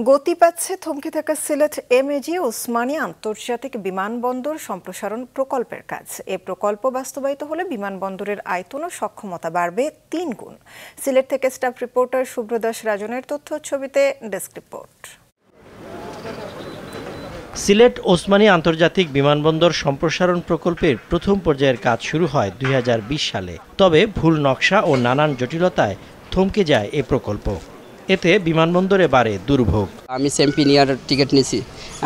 গতি পাচ্ছে থমকে থাকা সিলেট এমএজি ওসমানী আন্তর্জাতিক বিমানবন্দর সম্প্রসারণ প্রকল্পের কাজ। এ প্রকল্প বাস্তবায়িত হলে বিমানবন্দরের আয়তন ও সক্ষমতা বাড়বে ৩ গুণ। সিলেট থেকে স্টাফ রিপোর্টার শুভ্রদাস রাজনের তথ্য, ছবিতে ডেস্ক রিপোর্ট। সিলেট ওসমানী আন্তর্জাতিক বিমানবন্দর সম্প্রসারণ প্রকল্পের প্রথম পর্যায়ের কাজ শুরু হয় ২০২০ সালে। তবে ভুল নকশা ও নানান জটিলতায় থমকে যায় এ প্রকল্প। এতে বিমানবন্দরে বাড়ে দুর্ভোগ। আমি সেমপিনিয়ার টিকিট নিয়েছি,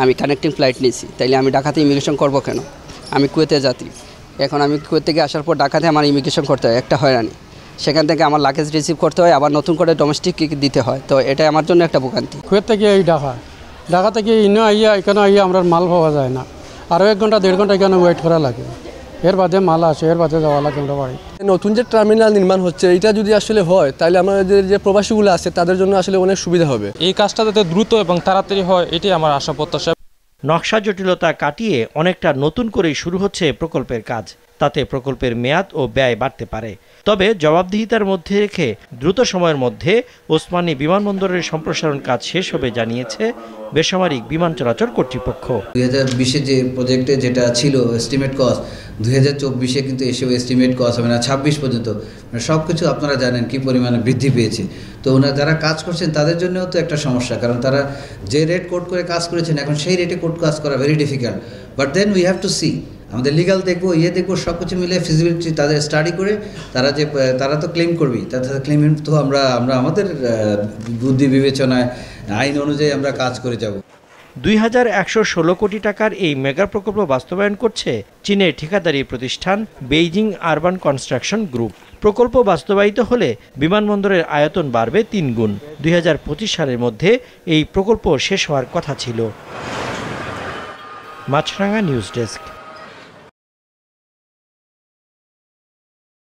আমি কানেক্টিং ফ্লাইট নিয়েছি, তাইলে আমি ঢাকাতে ইমিগ্রেশন করবো কেন? আমি কুয়েতে যাত্রী, এখন আমি কুয়েত থেকে আসার পর ঢাকাতে আমার ইমিগ্রেশন করতে হয়, একটা হয়রানি। সেখান থেকে আমার লাগেজ রিসিভ করতে হয়, আবার নতুন করে ডোমেস্টিক দিতে হয়, তো এটা আমার জন্য একটা ভোগান্তি। কুয়েত থেকে এই ঢাকা থেকে ইনো আইয়া এখানে আইয়া আমরা মাল পাওয়া যায় না, আরও 1 ঘন্টা 1.5 ঘন্টা এখানে ওয়েট করা লাগে, এর বাদে মাল আসে, এর বাদে যাওয়া লাগে আমরা বাড়ি। নতুন যে টার্মিনাল নির্মাণ হচ্ছে, এটা যদি আসলে হয় তাহলে আমাদের যে প্রবাসীগুলো আছে তাদের জন্য আসলে অনেক সুবিধা হবে। এই কাজটা যাতে দ্রুত এবং তাড়াতাড়ি হয়, এটাই আমার আশা প্রত্যাশা। নকশা জটিলতা কাটিয়ে অনেকটা নতুন করেই শুরু হচ্ছে প্রকল্পের কাজ। তাতে প্রকল্পের মেয়াদ ও ব্যয় বাড়তে পারে। তবে জবাবদিহিতার মধ্যে রেখে দ্রুত সময়ের মধ্যে ওসমানী বিমানবন্দরের সম্প্রসারণ কাজ শেষ হবে জানিয়েছে বেসামরিক বিমান চলাচল কর্তৃপক্ষ। 2020-এ যে প্রজেক্টে যেটা ছিল এস্টিমেট কস্ট, 2024-এ কিন্তু এসেও এস্টিমেট কস্ট হবে না, 26 পর্যন্ত সব কিছু আপনারা জানেন কি পরিমাণে বৃদ্ধি পেয়েছে। তো ওনারা যারা কাজ করছেন তাদের জন্যও তো একটা সমস্যা, কারণ তারা যে রেট কোড করে কাজ করেছেন এখন সেই রেটে কোড কাজ করা very difficult. But then we have to see, আমাদের লিগাল দেখবো, দেখবো, সব কিছু মিলে ফিজিবিলিটি তাদের স্টাডি করে তারা তো ক্লেম করবেই, তাদের ক্লেম তো আমরা আমাদের বুদ্ধি বিবেচনায় আইন অনুযায়ী আমরা কাজ করে যাব। 2116 কোটি টাকার এই মেগা প্রকল্প বাস্তবায়ন করছে চীনের ঠিকাদারি প্রতিষ্ঠান বেইজিং আরবান কনস্ট্রাকশন গ্রুপ। প্রকল্প বাস্তবায়িত হলে বিমানবন্দরের আয়তন বাড়বে ৩ গুণ। 2025 সালের মধ্যে এই প্রকল্প শেষ হওয়ার কথা ছিল। মাছরাঙা নিউজ ডেস্ক।